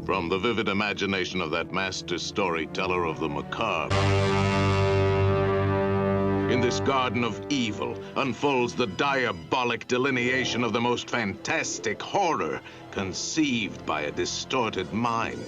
From the vivid imagination of that master storyteller of the macabre, in this garden of evil unfolds the diabolic delineation of the most fantastic horror conceived by a distorted mind.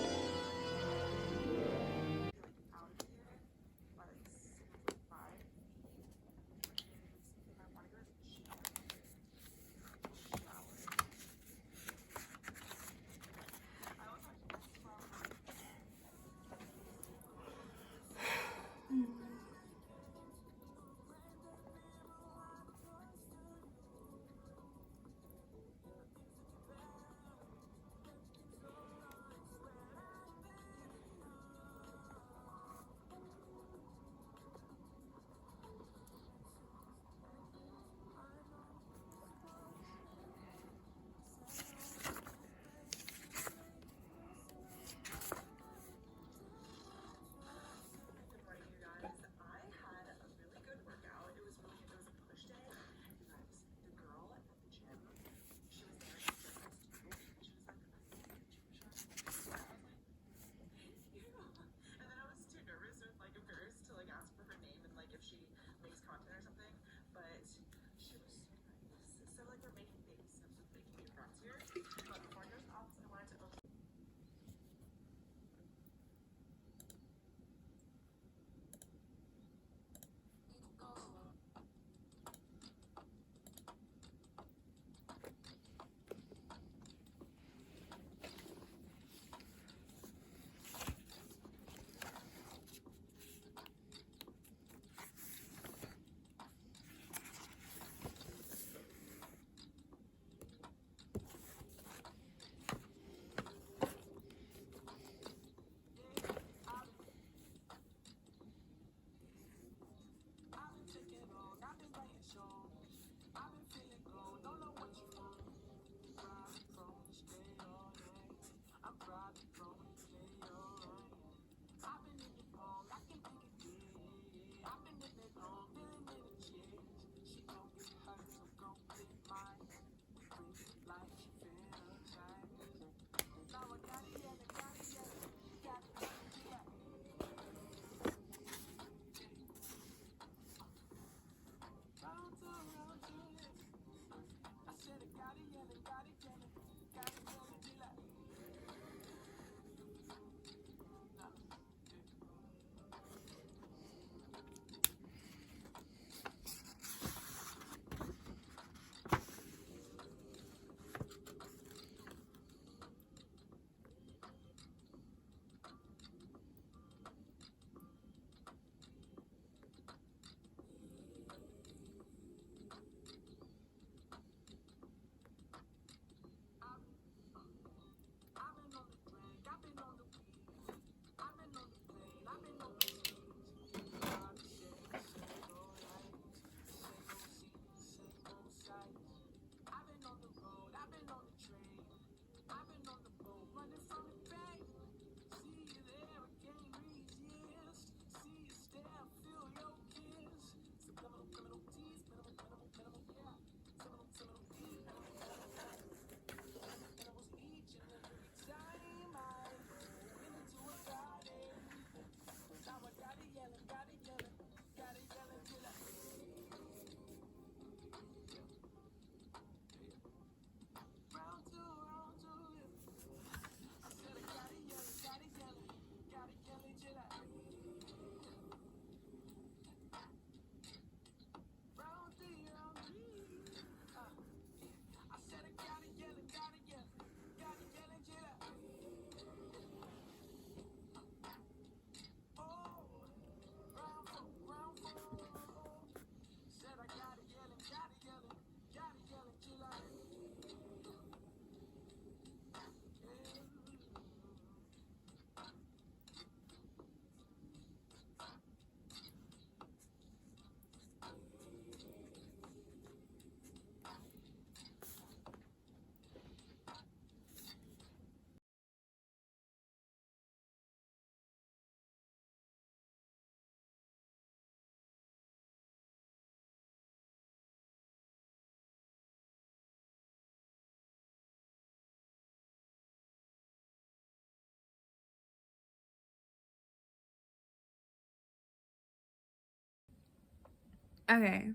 Okay,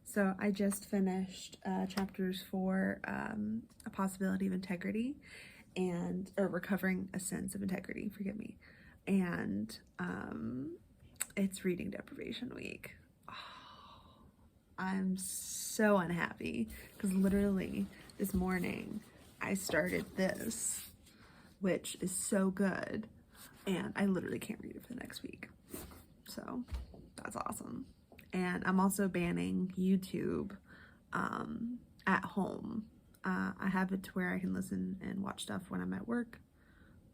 so I just finished chapters for A Possibility of Integrity or Recovering a Sense of Integrity, forgive me. And it's reading deprivation week. Oh, I'm so unhappy because literally this morning I started this, which is so good, and I literally can't read it for the next week. So that's awesome. And I'm also banning YouTube at home. I have it to where I can listen and watch stuff when I'm at work,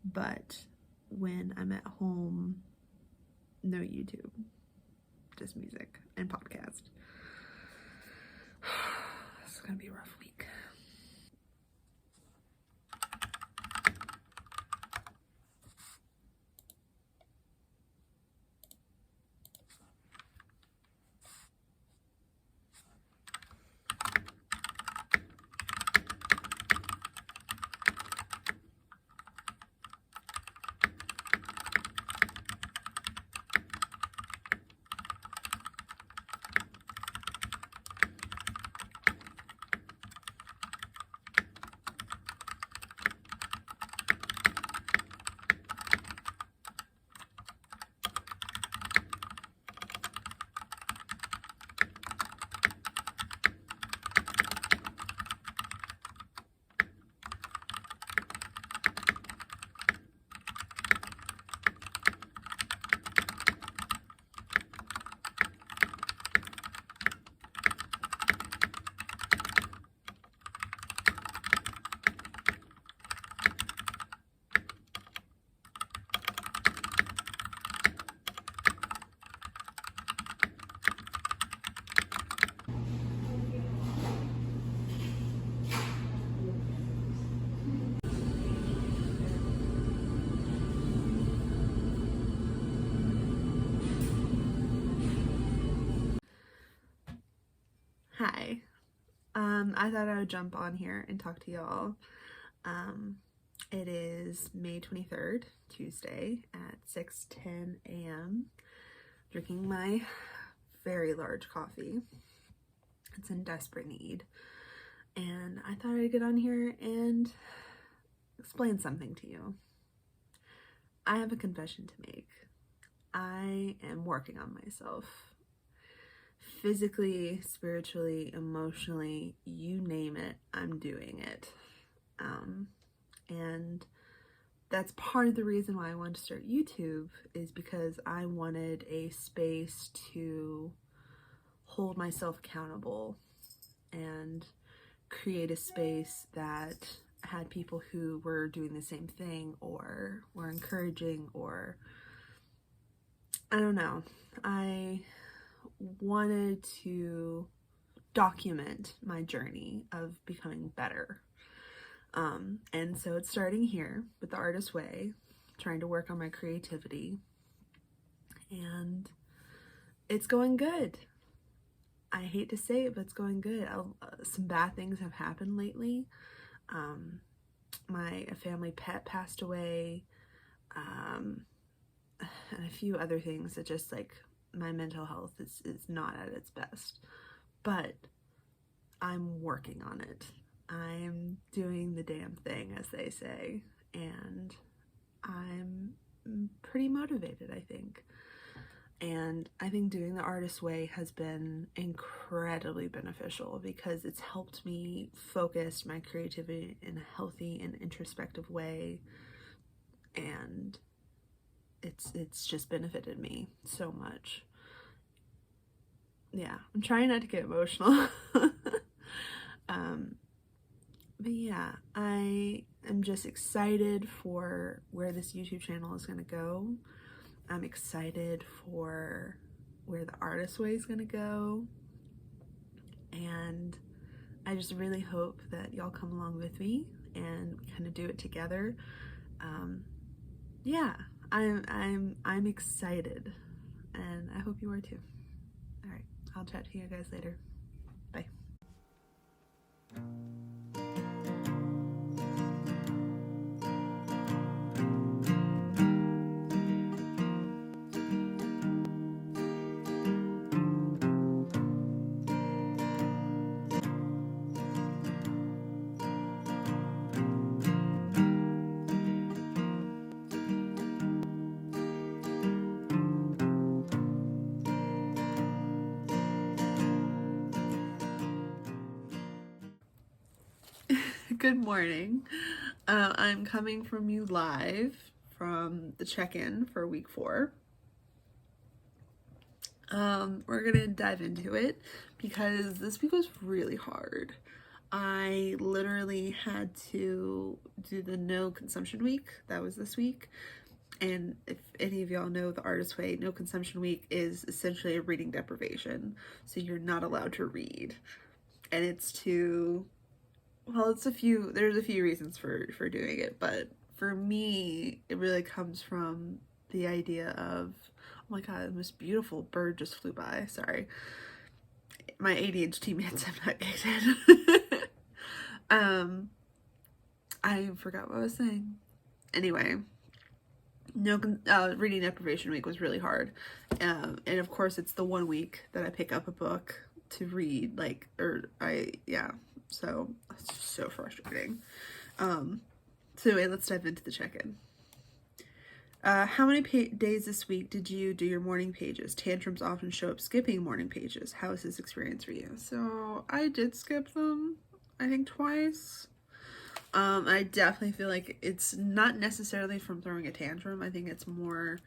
but when I'm at home, no YouTube, just music and podcast. It's gonna be a rough week. Hi. I thought I would jump on here and talk to y'all. It is May 23rd, Tuesday at 6:10 a.m. Drinking my very large coffee. It's in desperate need. And I thought I'd get on here and explain something to you. I have a confession to make. I am working on myself. Physically, spiritually, emotionally, you name it, I'm doing it. And that's part of the reason why I wanted to start YouTube, is because I wanted a space to hold myself accountable and create a space that had people who were doing the same thing or were encouraging, or I don't know. I wanted to document my journey of becoming better. And so it's starting here with The Artist Way, trying to work on my creativity, and it's going good. I hate to say it, but it's going good. Some bad things have happened lately. My family pet passed away, and a few other things that just like my mental health is not at its best. But I'm working on it. I'm doing the damn thing, as they say, and I'm pretty motivated, I think. And I think doing The Artist Way has been incredibly beneficial because it's helped me focus my creativity in a healthy and introspective way, and it's just benefited me so much. Yeah, I'm trying not to get emotional. But yeah, I am just excited for where this YouTube channel is going to go. I'm excited for where The Artist Way is going to go. And I just really hope that y'all come along with me and kind of do it together. Yeah, I'm excited, and I hope you are too. All right, I'll chat to you guys later. Bye. Good morning. I'm coming from you live from the check-in for week 4. We're gonna dive into it because this week was really hard. I literally had to do the no consumption week. That was this week. And if any of y'all know the Artist Way, no consumption week is essentially a reading deprivation. So you're not allowed to read. And it's to, well, there's a few reasons for doing it, but for me, it really comes from the idea of, oh my god, the most beautiful bird just flew by. Sorry. My ADHD meds have not kicked in. I forgot what I was saying. Anyway, reading deprivation week was really hard. And of course, it's the one week that I pick up a book to read, so it's just so frustrating. So anyway, let's dive into the check-in. How many days this week did you do your morning pages? Tantrums often show up skipping morning pages. How is this experience for you? So I did skip them, I think twice. I definitely feel like it's not necessarily from throwing a tantrum. I think it's more,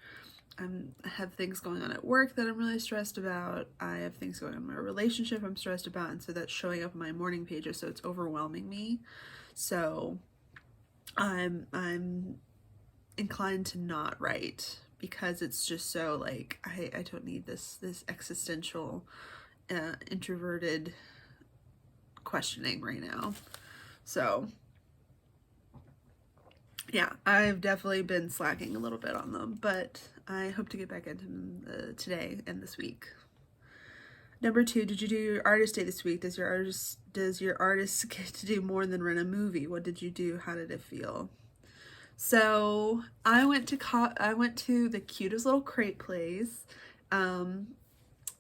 I have things going on at work that I'm really stressed about. I have things going on in my relationship I'm stressed about, and so that's showing up in my morning pages, so it's overwhelming me. So I'm inclined to not write because it's just so like I don't need this existential introverted questioning right now. So yeah, I've definitely been slacking a little bit on them, but I hope to get back into them today and this week. Number 2, did you do your artist day this week? Does your artist get to do more than rent a movie? What did you do? How did it feel? So I went to the cutest little crepe place,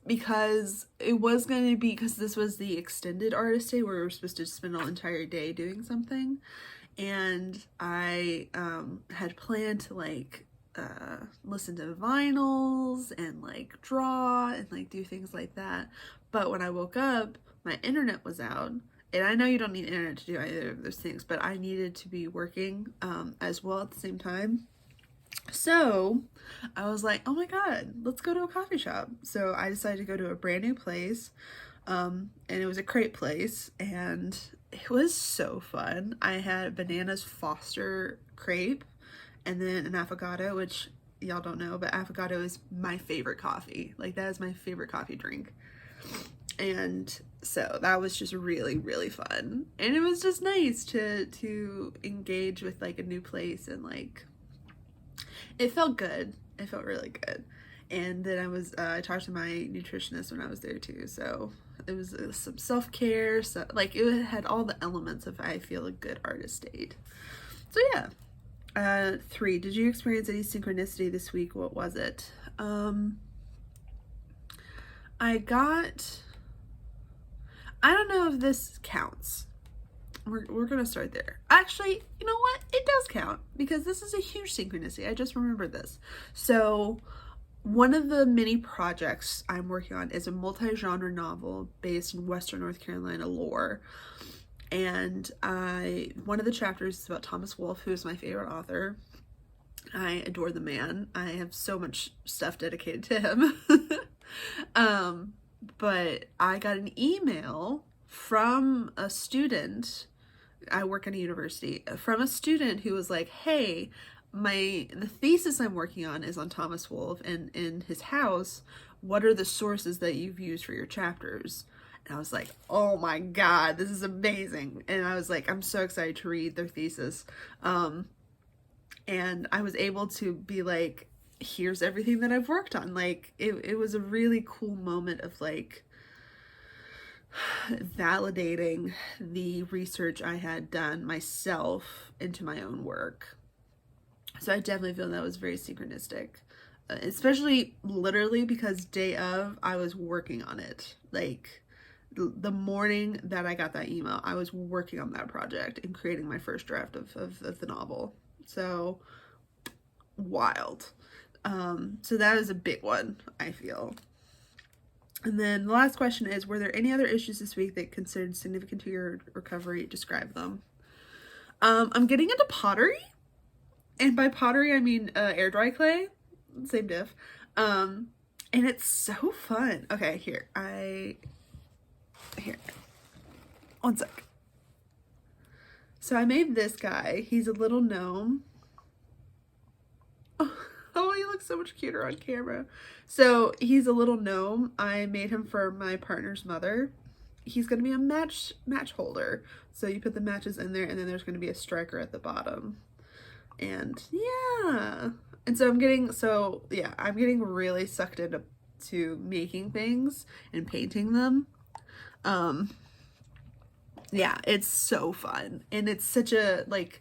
because it was going to be, because this was the extended artist day where we were supposed to spend an entire day doing something, and I had planned to listen to vinyls and draw and do things like that. But when I woke up, my internet was out. And I know you don't need internet to do either of those things, but I needed to be working as well at the same time. So I was like, oh my god, let's go to a coffee shop. So I decided to go to a brand new place, and it was a crepe place, and it was so fun. I had Bananas Foster crepe, and then an affogato, which y'all don't know, but affogato is my favorite coffee. That is my favorite coffee drink. And so that was just really, really fun. And it was just nice to engage with a new place, and it felt good. It felt really good. And then I talked to my nutritionist when I was there too. So it was some self-care. So it had all the elements of, I feel, a good artist date. So yeah. 3, did you experience any synchronicity this week? What was it? I don't know if this counts. We're gonna start there. Actually, you know what? It does count, because this is a huge synchronicity. I just remembered this. So one of the mini projects I'm working on is a multi-genre novel based in Western North Carolina lore. And one of the chapters is about Thomas Wolfe, who is my favorite author. I adore the man. I have so much stuff dedicated to him. But I got an email from a student, I work at a university, from a student who was like, hey, the thesis I'm working on is on Thomas Wolfe, and in his house, what are the sources that you've used for your chapters? And I was like, oh my god, this is amazing. And I was like, I'm so excited to read their thesis. And I was able to be like, here's everything that I've worked on. It was a really cool moment of validating the research I had done myself into my own work. So I definitely feel that was very synchronistic, especially literally because day of, I was working on it. The morning that I got that email, I was working on that project and creating my first draft of the novel. So wild. So that is a big one, I feel. And then the last question is, were there any other issues this week that considered significant to your recovery? Describe them. I'm getting into pottery. And by pottery, I mean air dry clay. Same diff. And it's so fun. Okay, here. Here. One sec. So I made this guy. He's a little gnome. Oh, he looks so much cuter on camera. So he's a little gnome. I made him for my partner's mother. He's going to be a match holder. So you put the matches in there, and then there's going to be a striker at the bottom. And yeah. And so I'm getting really sucked into making things and painting them. Yeah, it's so fun. And it's such a, like,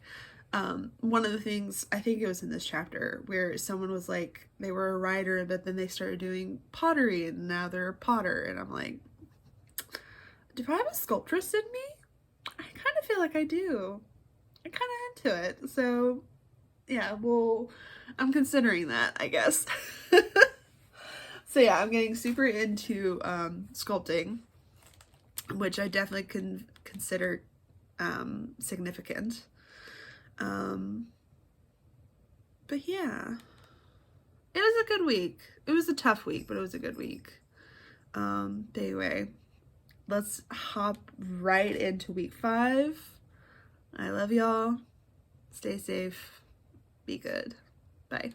one of the things, I think it was in this chapter, where someone was like, they were a writer, but then they started doing pottery, and now they're a potter. And I'm like, do I have a sculptress in me? I kind of feel like I do. I'm kind of into it. So yeah, well, I'm considering that, I guess. So yeah, I'm getting super into sculpting, which I definitely can consider significant. But yeah, it was a good week. It was a tough week, but it was a good week. But anyway, let's hop right into week 5. I love y'all. Stay safe. Be good. Bye.